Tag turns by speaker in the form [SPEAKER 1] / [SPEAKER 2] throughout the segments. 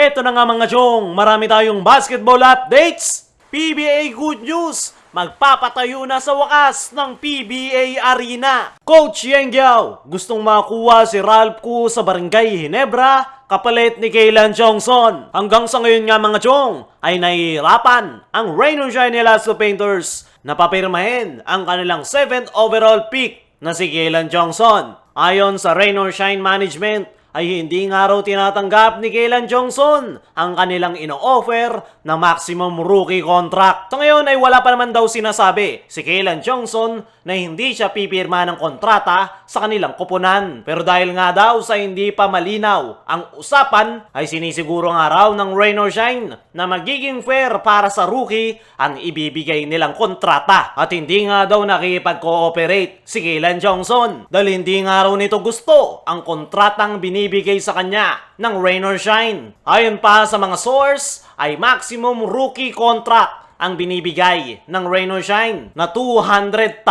[SPEAKER 1] Eto na nga mga chong, marami tayong basketball updates. PBA good news, magpapatayo na sa wakas ng PBA Arena. Coach Yeng Giao, gustong makuha si Ralph Koo sa Barangay Ginebra, kapalit ni Kaylan Chongson. Hanggang sa ngayon nga mga chong, ay nahihirapan ang Rain or Shine Elasto Painters na papirmahin ang kanilang 7th overall pick na si Kaylan Chongson. Ayon sa Rain or Shine Management, ay hindi nga raw tinatanggap ni Kaylan Chongson ang kanilang ino-offer na maximum rookie contract. So ngayon ay wala pa naman daw sinasabi si Kaylan Chongson na hindi siya pipirma ng kontrata sa kanilang koponan. Pero dahil nga daw sa hindi pa malinaw ang usapan, ay sinisiguro nga raw ng Rain or Shine na magiging fair para sa rookie ang ibibigay nilang kontrata. At hindi nga daw nakikipag-cooperate si Kaylan Chongson dahil hindi nga raw nito gusto ang kontratang binibigay sa kanya ng Rain or Shine. Ayon pa sa mga source, ay maximum rookie contract ang binibigay ng Rain or Shine na 200,000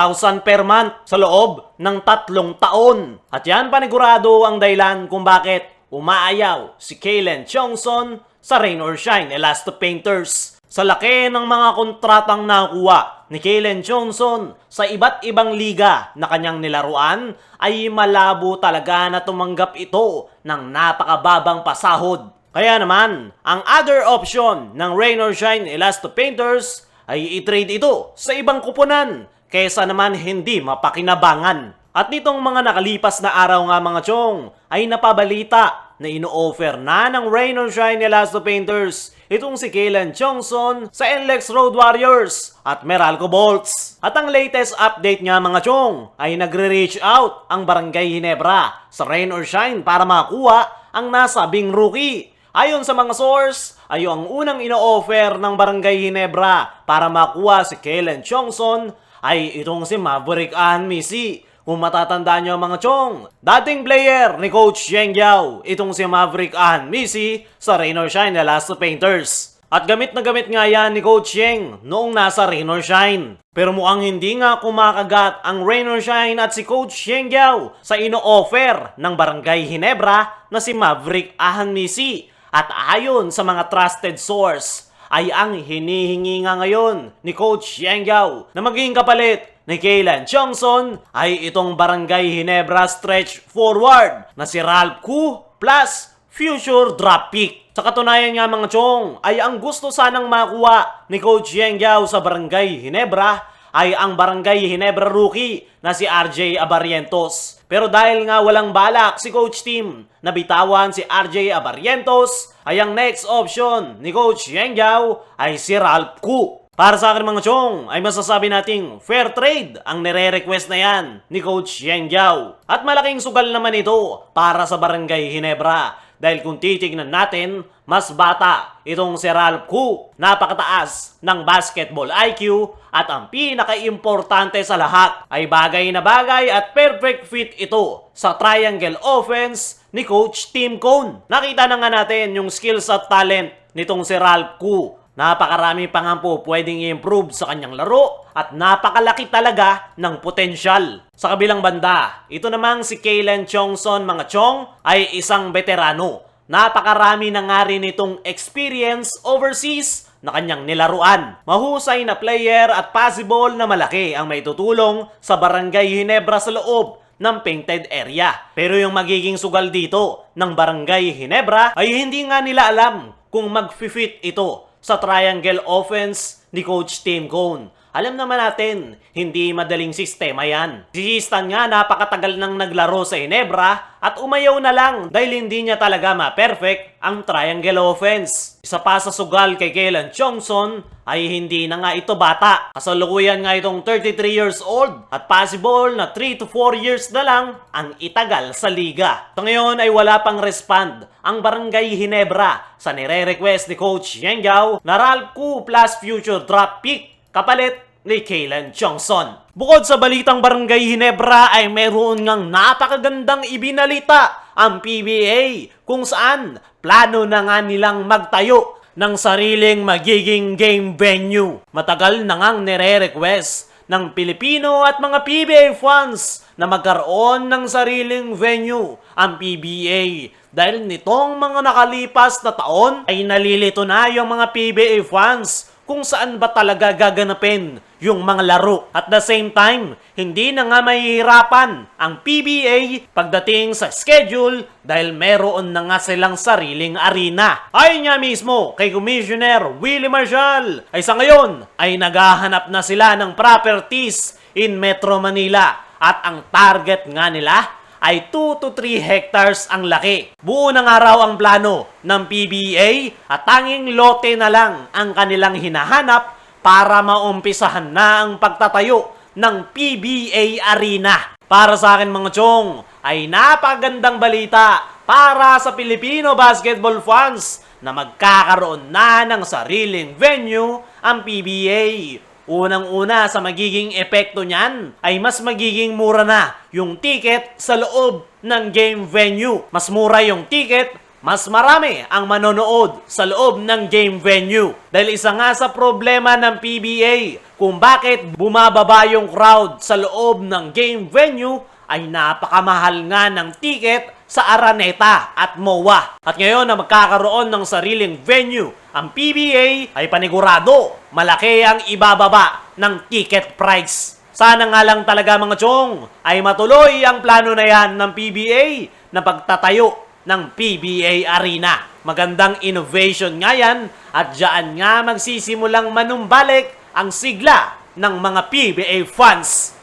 [SPEAKER 1] per month sa loob ng 3 taon. At yan panigurado ang dahilan kung bakit umaayaw si Kaylan Chongson sa Rain or Shine Elasto Painters. Sa laki ng mga kontratang nakuha ni Kaylan Chongson sa iba't ibang liga na kanyang nilaruan, ay malabo talaga na tumanggap ito ng napakababang pasahod. Kaya naman, ang other option ng Rain or Shine Elasto Painters ay i-trade ito sa ibang kuponan kaysa naman hindi mapakinabangan. At nitong mga nakalipas na araw nga mga chong, ay napabalita na ino-offer na ng Rain or Shine Elasto Painters itong si Kaylan Chongson sa NLEX Road Warriors at Meralco Bolts. At ang latest update nga mga chong, ay nagre-reach out ang Barangay Ginebra sa Rain or Shine para makuha ang nasabing rookie. Ayon sa mga source, ay ang unang ino-offer ng Barangay Ginebra para makuha si Kaylan Chongson ay itong si Maverick Ahn-Misi. Kung matatandaan nyo mga chong, dating player ni Coach Yeng Giao, itong si Maverick Ahn-Misi sa Rain or Shine Elasto Painters. At gamit na gamit nga yan ni Coach Yeng noong nasa Rain or Shine. Pero mukhang hindi nga kumakagat ang Rain or Shine at si Coach Yeng Giao sa ino-offer ng Barangay Ginebra na si Maverick Ahn-Misi. At ayon sa mga trusted source, ay ang hinihingi nga ngayon ni Coach Yeng Giao na maging kapalit ni Kaylan Chongson ay itong Barangay Ginebra stretch forward na si Ralph Koo plus future draft pick. Sa katunayan nga mga chong, ay ang gusto sanang makuha ni Coach Yeng Giao sa Barangay Ginebra ay ang Barangay Ginebra rookie na si RJ Abarrientos. Pero dahil nga walang balak si Coach Team na bitawan si RJ Abarrientos, ay ang next option ni Coach Yeng Giao ay si Ralph Koo. Para sa akin mga chong, ay masasabi nating fair trade ang nire-request na yan ni Coach Yeng Giao. At malaking sugal naman ito para sa Barangay Ginebra. Dahil kung titignan natin, mas bata itong si Ralph Koo. Napakataas ng basketball IQ at ang pinaka-importante sa lahat ay bagay na bagay at perfect fit ito sa triangle offense ni Coach Tim Cone. Nakita na nga natin yung skills at talent nitong si Ralph Koo. Napakarami pa nga po pwedeng i-improve sa kanyang laro at napakalaki talaga ng potensyal. Sa kabilang banda, ito namang si Kaylan Chongson mga chong ay isang veterano. Napakarami na nga rin itong experience overseas na kanyang nilaruan. Mahusay na player at possible na malaki ang maitutulong sa Barangay Ginebra sa loob ng painted area. Pero yung magiging sugal dito ng Barangay Ginebra ay hindi nga nila alam kung mag-fit ito sa triangle offense ni Coach Tim Cone. Alam naman natin, hindi madaling sistema yan. Si Stan nga napakatagal nang naglaro sa Ginebra at umayaw na lang dahil hindi niya talaga ma-perfect ang triangle offense. Isa pa sa sugal kay Kaylan Chongson ay hindi na nga ito bata. Kasalukuyan nga itong 33 years old at possible na 3 to 4 years na lang ang itagal sa liga. So ngayon ay wala pang respond ang Barangay Ginebra sa nire-request ni Coach Yeng Giao na Ralph Koo plus future draft pick kapalit ni Kaylan Chongson. Bukod sa balitang Barangay Ginebra ay meron ngang napakagandang ibinalita ang PBA kung saan plano na nga nilang magtayo ng sariling magiging game venue. Matagal na ngang nire-request ng Pilipino at mga PBA fans na magkaroon ng sariling venue ang PBA. Dahil nitong mga nakalipas na taon ay nalilito na yung mga PBA fans kung saan ba talaga gaganapin yung mga laro. At the same time, hindi na nga mahihirapan ang PBA pagdating sa schedule dahil meron na nga silang sariling arena. Ayon nga mismo kay Commissioner Willie Marshall ay sa ngayon ay naghahanap na sila ng properties in Metro Manila at ang target nga nila ay 2 to 3 hectares ang laki. Buo na nga raw ang plano ng PBA at tanging lote na lang ang kanilang hinahanap para maumpisahan na ang pagtatayo ng PBA Arena. Para sa akin mga chong, ay napakagandang balita para sa Filipino basketball fans na magkakaroon na ng sariling venue ang PBA. Unang-una sa magiging epekto niyan ay mas magiging mura na yung ticket sa loob ng game venue. Mas mura yung ticket, mas marami ang manonood sa loob ng game venue. Dahil isa nga sa problema ng PBA kung bakit bumababa yung crowd sa loob ng game venue ay napakamahal nga ng ticket sa Araneta at MOA. At ngayon na magkakaroon ng sariling venue, ang PBA ay panigurado malaki ang ibababa ng ticket price. Sana nga lang talaga mga chong ay matuloy ang plano na yan ng PBA na pagtatayo ng PBA Arena. Magandang innovation nga yan at dyan nga magsisimulang manumbalik ang sigla ng mga PBA fans.